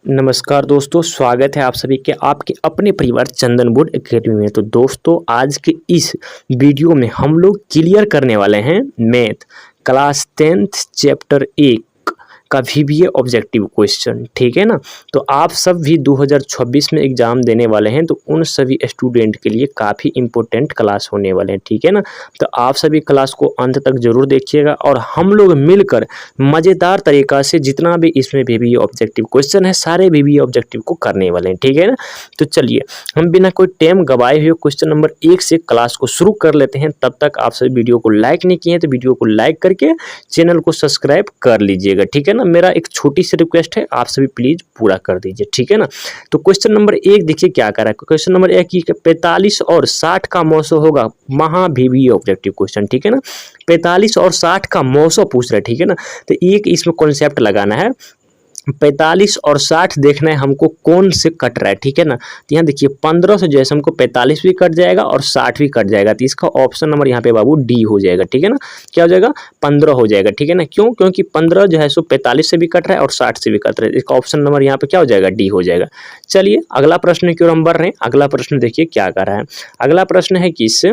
नमस्कार दोस्तों, स्वागत है आप सभी के आपके अपने परिवार चंदन बोर्ड एकेडमी में। तो दोस्तों, आज के इस वीडियो में हम लोग क्लियर करने वाले हैं मैथ क्लास 10th चैप्टर 1 का VBA ऑब्जेक्टिव क्वेश्चन। ठीक है ना। तो आप सब भी 2026 में एग्ज़ाम देने वाले हैं, तो उन सभी स्टूडेंट के लिए काफ़ी इम्पोर्टेंट क्लास होने वाले हैं। ठीक है ना। तो आप सभी क्लास को अंत तक ज़रूर देखिएगा और हम लोग मिलकर मज़ेदार तरीक़ा से जितना भी इसमें VBA ऑब्जेक्टिव क्वेश्चन है सारे VBA ऑब्जेक्टिव को करने वाले हैं। ठीक है ना। तो चलिए हम बिना कोई टाइम गवाए हुए क्वेश्चन नंबर 1 से क्लास को शुरू कर लेते हैं। तब तक आप सभी वीडियो को लाइक नहीं किए हैं तो वीडियो को लाइक करके चैनल को सब्सक्राइब कर लीजिएगा। ठीक है ना। मेरा एक छोटी सी रिक्वेस्ट है, आप सभी प्लीज़ पूरा कर दीजिए। ठीक है ना। तो क्वेश्चन नंबर 1 देखिए क्या कर रहा है। क्वेश्चन नंबर 1 की 45 और 60 का मौसो होगा महा VBA ऑब्जेक्टिव क्वेश्चन। ठीक है ना। 45 और 60 का मौसो पूछ रहा है। ठीक है ना। तो एक इसमें कॉन्सेप्ट लगाना है, 45 और 60 देखना है हमको कौन से कट रहा है। ठीक है ना। तो यहाँ देखिए 15 से जैसे हमको 45 भी कट जाएगा और 60 भी कट जाएगा, तो इसका ऑप्शन नंबर यहाँ पे बाबू डी हो जाएगा। ठीक है ना। क्या हो जाएगा? 15 हो जाएगा। ठीक है ना। क्यों? क्योंकि 15 जो है सो 45 से भी कट रहा है और 60 से भी कट रहा है। इसका ऑप्शन नंबर यहाँ पे क्या हो जाएगा? डी हो जाएगा। चलिए अगला प्रश्न की ओर हम बढ़ रहे हैं। अगला प्रश्न देखिए क्या कर रहा है। अगला प्रश्न है कि इससे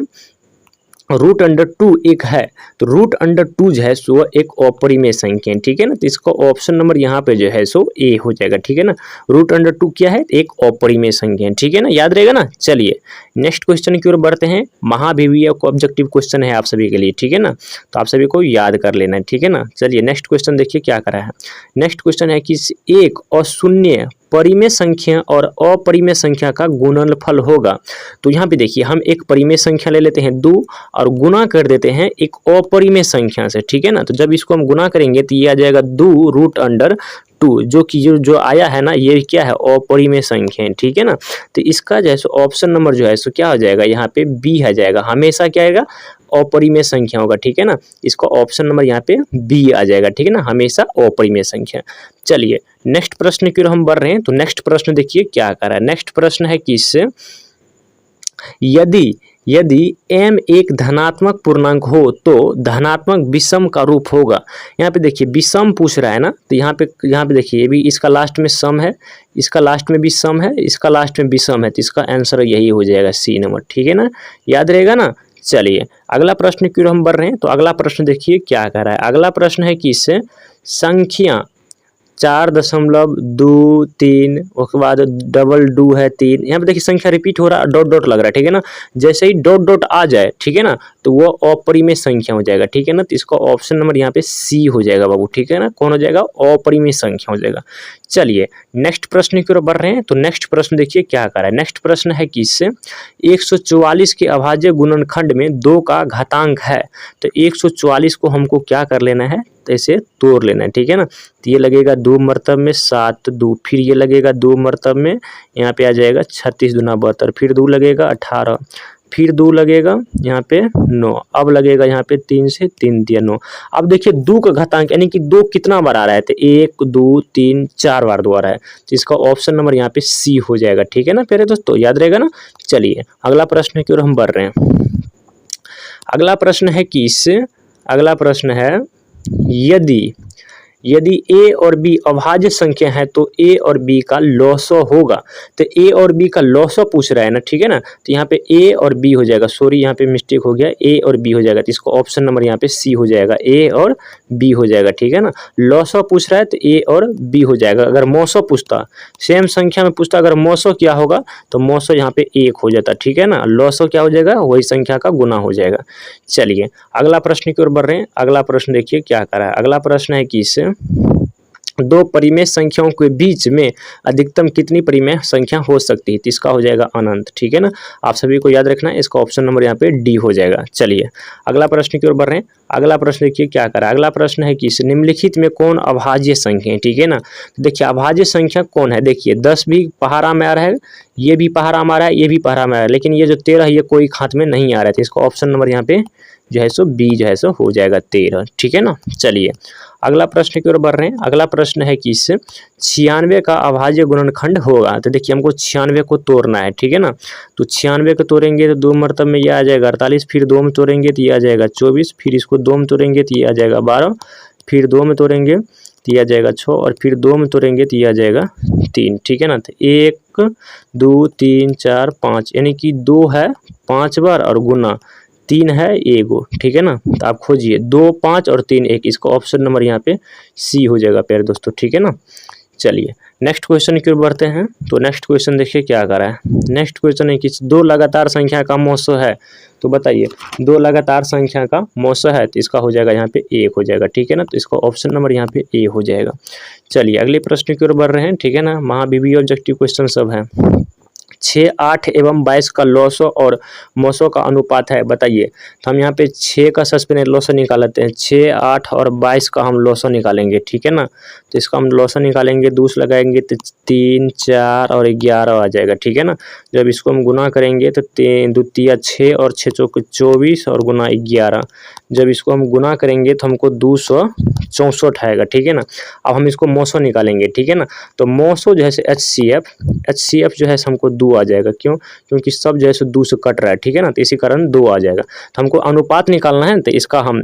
√2 एक है, तो √2 जो है सो एक अपरिमेय संख्या है। ठीक है ना। तो इसका ऑप्शन नंबर यहाँ पे जो है सो ए हो जाएगा। ठीक है ना। √2 क्या है? एक अपरिमेय संख्या है। ठीक है ना। याद रहेगा ना। चलिए नेक्स्ट क्वेश्चन की ओर बढ़ते हैं। महा VBA को ऑब्जेक्टिव क्वेश्चन है आप सभी के लिए। ठीक है ना। तो आप सभी को याद कर लेना है। ठीक है ना। चलिए नेक्स्ट क्वेश्चन देखिए क्या करा है। नेक्स्ट क्वेश्चन है कि एक और शून्य परिमेय संख्या और अपरिमेय संख्या का गुणनफल होगा। तो यहाँ पे देखिए हम एक परिमेय संख्या ले लेते हैं 2 और गुना कर देते हैं एक अपरिमेय संख्या से। ठीक है ना। तो जब इसको हम गुना करेंगे तो ये आ जाएगा 2√2, जो कि जो आया है ना ये क्या है? अपरिमेय संख्या है। ठीक है ना। तो इसका जो है सो ऑप्शन नंबर जो है सो क्या हो जाएगा? यहाँ पे बी आ जाएगा। हमेशा क्या आएगा? अपरिमेय संख्या होगा। ठीक है ना। इसका ऑप्शन नंबर यहाँ पे बी आ जाएगा। ठीक है ना। हमेशा अपरिमेय संख्या। चलिए नेक्स्ट प्रश्न की ओर हम बढ़ रहे हैं। तो नेक्स्ट प्रश्न देखिए क्या कर रहा है। नेक्स्ट प्रश्न है कि इससे यदि m एक धनात्मक पूर्णांक हो तो धनात्मक विषम का रूप होगा। यहाँ पे देखिए विषम पूछ रहा है ना, तो यहाँ पे देखिए ये भी इसका लास्ट में सम है, इसका लास्ट में भी सम है, इसका लास्ट में विषम है, तो इसका आंसर यही हो जाएगा सी नंबर। ठीक है ना। याद रहेगा ना। चलिए अगला प्रश्न की ओर हम बढ़ रहे हैं। तो अगला प्रश्न देखिए क्या कह रहा है। अगला प्रश्न है कि इससे संख्या 4.23, उसके बाद डबल डू है 3। यहाँ पे देखिए संख्या रिपीट हो रहा है, डॉट डॉट लग रहा है। ठीक है ना। जैसे ही डॉट डॉट आ जाए, ठीक है ना, तो वो अपरिमेय संख्या हो जाएगा। ठीक है ना। तो इसका ऑप्शन नंबर यहाँ पे सी हो जाएगा बाबू। ठीक है ना। कौन हो जाएगा? अपरिमेय संख्या हो जाएगा। चलिए नेक्स्ट प्रश्न की ओर बढ़ रहे हैं। तो नेक्स्ट प्रश्न देखिए क्या कर रहा है। नेक्स्ट प्रश्न है कि इससे 144 के अभाज्य गुणनखंड में 2 का घातांक है। तो 144 को हमको क्या कर लेना है? तो इसे तोड़ लेना है। ठीक है ना। तो ये लगेगा 2 मरतब में 7 2, फिर ये लगेगा 2 मरतब में, यहाँ पे आ जाएगा 36 दूना 72, फिर 2 लगेगा 18, फिर 2 लगेगा यहाँ पे 9, अब लगेगा यहाँ पे 3 से 3 दिया 9। अब देखिए 2 का घातांक यानी कि 2 कितना बार आ रहा है? तो 1 2 3 4 बार 2 आ रहा है, तो इसका ऑप्शन नंबर यहाँ पे सी हो जाएगा। ठीक है ना प्यारे दोस्तों, याद रहेगा ना। चलिए अगला प्रश्न की ओर हम बढ़ रहे हैं। अगला प्रश्न है कि इससे अगला प्रश्न है यदि a और b अभाज्य संख्या है तो a और b का लॉसो होगा। तो a और b का लॉसो पूछ रहा है ना। ठीक है ना। तो यहाँ पे a और b हो जाएगा, सॉरी यहाँ पे मिस्टेक हो गया, a और b हो जाएगा। तो इसको ऑप्शन नंबर यहाँ पे c हो जाएगा, a और b हो जाएगा। ठीक है ना। लॉसो पूछ रहा है तो a और b हो जाएगा। अगर मौसो पूछता, सेम संख्या में पूछता, अगर मौसो क्या होगा तो मौसो यहाँ पे 1 हो जाता। ठीक है ना। लॉसो क्या हो जाएगा? वही संख्या का गुना हो जाएगा। चलिए अगला प्रश्न की ओर बढ़ रहे हैं। अगला प्रश्न देखिए क्या कर रहा है। अगला प्रश्न है कि इससे 2 परिमेय संख्याओं के बीच में अधिकतम कितनी परिमेय संख्या हो सकती है? तो इसका हो जाएगा अनंत। ठीक है ना। आप सभी को याद रखना है, इसका ऑप्शन नंबर यहाँ पे डी हो जाएगा। चलिए अगला प्रश्न की ओर बढ़ रहे हैं। अगला प्रश्न देखिए क्या करा। अगला प्रश्न है कि निम्नलिखित में कौन अभाज्य संख्या है? ठीक है ना। तो देखिए अभाज्य संख्या कौन है? देखिए 10 भी पहाड़ा में आ रहा है, ये भी पहाड़ा में आ रहा है, ये भी पहाड़ा में आ रहा है, लेकिन ये जो 13 है ये कोई खात में नहीं आ रहा है। तो इसका ऑप्शन नंबर यहाँ पे जो है सो बी जो है सो हो जाएगा 13। ठीक है ना। चलिए अगला प्रश्न की ओर बढ़ रहे हैं। अगला प्रश्न है कि इससे 96 का अभाज्य गुणनखंड होगा। तो देखिए हमको 96 को तोड़ना है। ठीक है ना। तो 96 को तोड़ेंगे तो 2 मरतब में ये आ जाएगा 48, फिर 2 में तोड़ेंगे तो ये आ जाएगा 24, फिर इसको 2 में तोड़ेंगे तो ये आ जाएगा 12, फिर 2 में तोड़ेंगे तो ये आ जाएगा 6, और फिर 2 में तोड़ेंगे तो ये आ जाएगा 3, ठीक है ना। तो 1 2 3 4 5, यानी कि 2 है 5 बार और गुना 3 है एगो, ठीक है ना। तो आप खोजिए 2 5 और 3 1, इसका ऑप्शन नंबर यहाँ पे सी हो जाएगा प्यारे दोस्तों, ठीक है ना। चलिए नेक्स्ट क्वेश्चन की ओर बढ़ते हैं। तो नेक्स्ट क्वेश्चन देखिए क्या कर रहा है। नेक्स्ट क्वेश्चन है कि 2 लगातार संख्या का मौसो है। तो बताइए 2 लगातार संख्या का मौसो है, तो इसका हो जाएगा यहाँ पे 1 हो जाएगा, ठीक है ना। तो इसका ऑप्शन नंबर यहाँ पे ए हो जाएगा। चलिए अगले प्रश्न की ओर बढ़ रहे हैं, ठीक है ना। महाबीबी ऑब्जेक्टिव क्वेश्चन सब है। 6 8 एवं 22 का लॉसो और मौसो का अनुपात है, बताइए। तो हम यहाँ पे 6 का सस्पेंड लॉसो निकाल लेते हैं। 6 8 और 22 का हम लॉसो निकालेंगे, ठीक है ना। तो इसका हम लॉसो निकालेंगे, दूस लगाएंगे तो 3 4 और 11 आ जाएगा, ठीक है ना। जब इसको हम गुना करेंगे तो 3 2 6 और 6 चौक 24 और गुना 11। जब इसको हम गुना करेंगे तो हमको 264 आएगा, ठीक है ना। अब हम इसको मौसो निकालेंगे, ठीक है ना। तो मौसो जो है HCF जो है हमको 2 आ जाएगा। क्यों? क्योंकि सब जो है 2 से कट रहा है, ठीक है ना। तो इसी कारण 2 आ जाएगा। तो हमको अनुपात निकालना है, तो इसका हम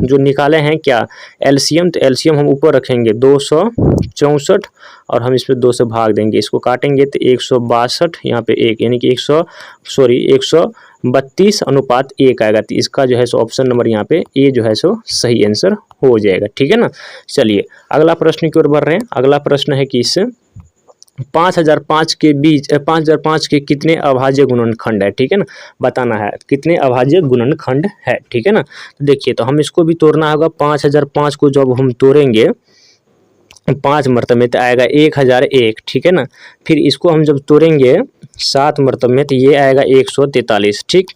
जो निकाले हैं क्या एलसीएम, तो एलसीएम हम ऊपर रखेंगे 264 और हम इस पर 2 से भाग देंगे। इसको काटेंगे तो 162 यहाँ पे 1, यानी कि 132 अनुपात 1 आएगा। तो इसका जो है सो ऑप्शन नंबर यहाँ पे ए जो है सो सही आंसर हो जाएगा, ठीक है ना। चलिए अगला प्रश्न की ओर बढ़ रहे हैं। अगला प्रश्न है कि इस 5005 के बीच 5005 के कितने अभाज्य गुणनखंड है, ठीक है ना। बताना है कितने अभाज्य गुणनखंड है, ठीक है ना। तो देखिए तो हम इसको भी तोड़ना होगा। 5005 को जब हम तोड़ेंगे 5 मरतबे में तो आएगा 1001, ठीक है ना। फिर इसको हम जब तोड़ेंगे 7 मरतबे में तो ये आएगा 143, ठीक।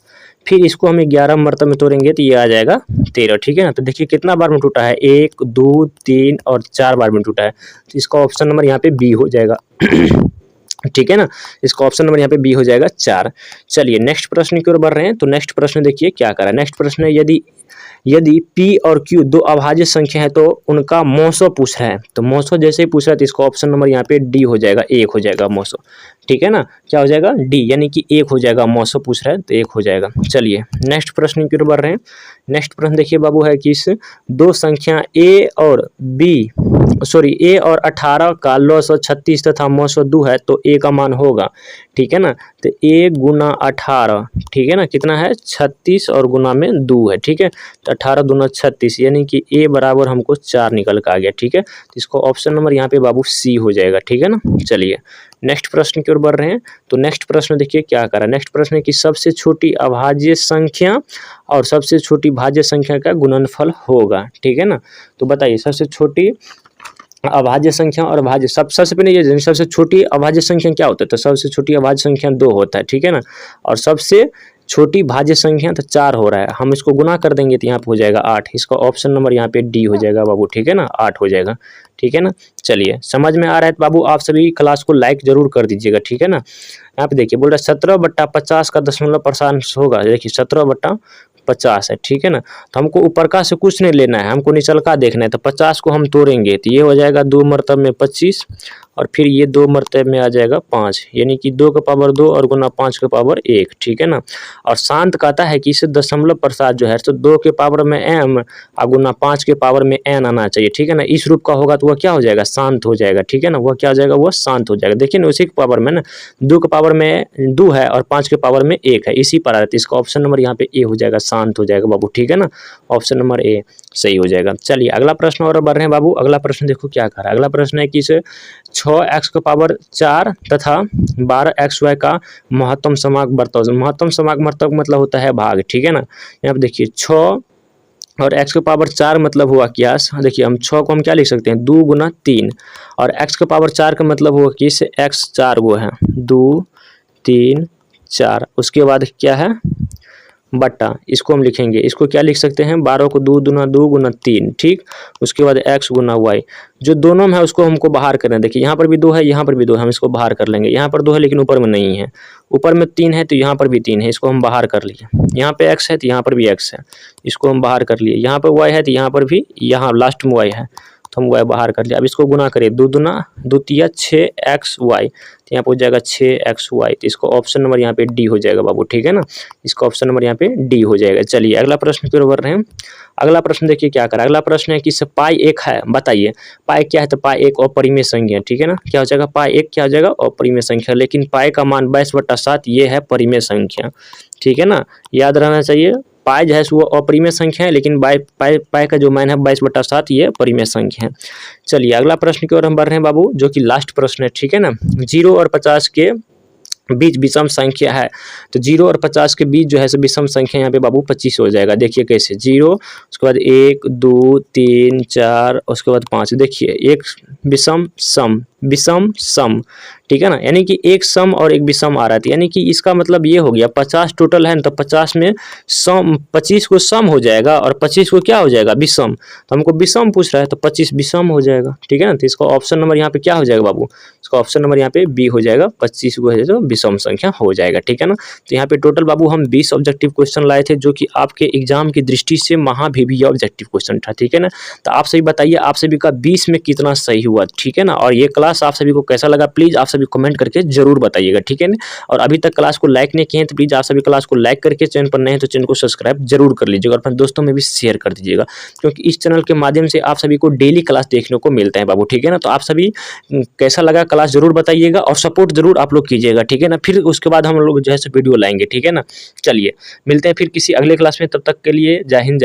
फिर इसको हम 11 मरतबे में तोड़ेंगे तो ये आ जाएगा 13, ठीक है ना। तो देखिए कितना बार में टूटा है, 1 2 3 और 4 बार में टूटा है। तो इसका ऑप्शन नंबर यहाँ पे बी हो जाएगा ठीक है ना। इसका ऑप्शन नंबर यहाँ पे बी हो जाएगा 4। चलिए नेक्स्ट प्रश्न की ओर बढ़ रहे हैं। तो नेक्स्ट प्रश्न देखिए क्या करा। नेक्स्ट प्रश्न है यदि P और Q 2 अभाज्य संख्या है तो उनका मौसो पूछ रहा है। तो मौसो जैसे ही पूछ रहा है तो इसका ऑप्शन नंबर यहाँ पे डी हो जाएगा, 1 हो जाएगा मौसो, ठीक है ना। क्या हो जाएगा डी, यानी कि 1 हो जाएगा। मौसो पूछ रहा है तो 1 हो जाएगा। चलिए नेक्स्ट प्रश्न की ओर बढ़ रहे हैं। नेक्स्ट प्रश्न देखिए बाबू है कि इस 2 संख्या A और 18 का लॉस 36 तथा मौसो 2 है तो A का मान होगा, ठीक है ना। तो A गुना 18, ठीक है ना, कितना है 36 और गुना में 2 है, ठीक है। तो 18 दूना 36, यानी कि A बराबर हमको 4 निकल के आ गया, ठीक है। तो इसको ऑप्शन नंबर यहाँ पे बाबू सी हो जाएगा, ठीक है ना। चलिए नेक्स्ट प्रश्न की ओर बढ़ रहे हैं। तो नेक्स्ट प्रश्न देखिए क्या करा। नेक्स्ट प्रश्न है कि सबसे छोटी अभाज्य संख्या और सबसे छोटी भाज्य संख्या का गुणनफल होगा, ठीक है ना। तो बताइए सबसे छोटी अभाज्य संख्या और भाज्य सबसे पहले ये सबसे छोटी अभाज्य संख्या क्या होता है। तो सबसे छोटी अभाज्य संख्या 2 होता है, ठीक है ना। और सबसे छोटी भाज्य संख्या तो 4 हो रहा है। हम इसको गुना कर देंगे तो यहाँ पे हो जाएगा 8। इसका ऑप्शन नंबर यहाँ पे डी हो जाएगा बाबू, ठीक है ना, 8 हो जाएगा, ठीक है ना। चलिए समझ में आ रहा है तो बाबू आप सभी क्लास को लाइक जरूर कर दीजिएगा, ठीक है ना। यहाँ पे देखिए बोल रहा है 17/50 का दशमलव प्रसांश होगा। देखिए 17/50 है, ठीक है ना। तो हमको ऊपर का से कुछ नहीं लेना है, हमको निचल का देखना है। तो 50 को हम तोड़ेंगे तो ये हो जाएगा 2 मरतब में 25 और फिर ये 2 मरतब में आ जाएगा 5, यानी कि 2 का पावर 2 और गुना 5 के पावर 1, ठीक है ना। और शांत कहता है कि इसे दशमलव प्रसाद जो है तो 2 के पावर में m और गुना 5 के पावर में n आना चाहिए, ठीक है ना। इस रूप का होगा तो वह क्या हो जाएगा, शांत हो जाएगा, ठीक है ना। वह क्या हो जाएगा, वह शांत हो जाएगा। देखिए ना उसी के पावर में ना 2 के पावर में 2 है और 5 के पावर में 1 है, इसी पर आ रहा है। इसका ऑप्शन नंबर यहाँ पे ए हो जाएगा, शांत हो जाएगा बाबू, ठीक है ना। ऑप्शन नंबर ए सही हो जाएगा। चलिए अगला प्रश्न और बढ़ रहे हैं बाबू। अगला प्रश्न देखो क्या कर रहा है। अगला प्रश्न है कि इसे 6x का पावर 4 तथा 12xy का महत्तम समांग बताओ। महत्तम समांग मतलब होता है भाग, ठीक है ना। यहाँ पे देखिए 6 और x के पावर 4 मतलब हुआ क्या। देखिए हम 6 को हम क्या लिख सकते हैं 2 गुना 3 और x के पावर 4 का मतलब हुआ कि इस x 4 गो है 2 3 4। उसके बाद क्या है बट्टा, इसको हम लिखेंगे, इसको क्या लिख सकते हैं 12 को 2 दूना 2 गुना 3, ठीक। उसके बाद x गुना y, जो दोनों में है उसको हमको बाहर करना है। देखिए यहाँ पर भी 2 है, यहाँ पर भी 2 है, हम इसको बाहर कर लेंगे। यहाँ पर 2 है लेकिन ऊपर में नहीं है, ऊपर में 3 है तो यहाँ पर भी 3 है, इसको हम बाहर कर लिए। यहाँ पे x है तो यहाँ पर भी x है, इसको हम बाहर कर लिए। यहाँ पर y है तो यहाँ पर भी, यहाँ लास्ट में y है तो हम y बाहर कर लिया। अब इसको गुना करिए, 2 दूना 2 तिया 6xy, तो यहाँ पे हो जाएगा 6xy। तो इसको ऑप्शन नंबर यहाँ पे डी हो जाएगा बाबू, ठीक है ना। इसका ऑप्शन नंबर यहाँ पे डी हो जाएगा। चलिए अगला प्रश्न की ओर बढ़ रहे हैं। अगला प्रश्न देखिए क्या करा। अगला प्रश्न है कि पाई एक है, बताइए पाई क्या है। तो पाई एक अपरिमेय संख्या, ठीक है ना। क्या हो जाएगा, पाई एक क्या हो जाएगा, अपरिमेय संख्या। लेकिन पाई का मान 22/7 ये है परिमेय संख्या, ठीक है ना। याद रहना चाहिए, पाई जो है वो अपरिमेय संख्या है, लेकिन पाई का जो मान है 22/7 ये परिमेय संख्या है। चलिए अगला प्रश्न की ओर हम बढ़ रहे हैं बाबू, जो कि लास्ट प्रश्न है, ठीक है ना। 0 और 50 के बीच विषम संख्या है। तो 0 और 50 के बीच जो है सो विषम संख्या यहाँ पे बाबू 25 हो जाएगा। देखिए कैसे, 0 उसके बाद 1 2 3 4 उसके बाद 5। देखिए एक विषम सम, विषम सम, ठीक है ना। यानी कि एक सम और एक विषम आ रहा था, यानी कि इसका मतलब ये हो गया 50 टोटल है ना, तो 50 में सम 25 को सम हो जाएगा और 25 को क्या हो जाएगा, विषम। तो हमको विषम पूछ रहा है, तो 25 विषम हो जाएगा, ठीक है ना। तो इसका ऑप्शन नंबर यहाँ पे क्या हो जाएगा बाबू, इसका ऑप्शन नंबर यहाँ पे बी हो जाएगा। 25 को है तो विषम संख्या हो जाएगा, ठीक है ना। तो यहाँ पे टोटल बाबू हम 20 ऑब्जेक्टिव क्वेश्चन लाए थे, जो कि आपके एग्जाम की दृष्टि से महाभिभी ऑब्जेक्टिव क्वेश्चन था, ठीक है ना। तो आप सभी बताइए आप सभी का 20 में कितना सही हुआ, ठीक है ना। और ये क्लास आप सभी को कैसा लगा, प्लीज़ आप सभी कमेंट करके जरूर बताइएगा, ठीक है ना। और अभी तक क्लास को लाइक नहीं किए हैं तो प्लीज़ आप सभी क्लास को लाइक करके, चैनल पर नए हैं तो चैनल को सब्सक्राइब जरूर कर लीजिएगा और अपने दोस्तों में भी शेयर कर दीजिएगा, क्योंकि इस चैनल के माध्यम से आप सभी को डेली क्लास देखने को मिलता है बाबू, ठीक है ना। तो आप सभी कैसा लगा क्लास जरूर बताइएगा और सपोर्ट जरूर आप लोग कीजिएगा, ठीक है ना। फिर उसके बाद हम लोग जो है वीडियो लाएंगे, ठीक है ना। चलिए मिलते हैं फिर किसी अगले क्लास में, तब तक के लिए जय हिंद।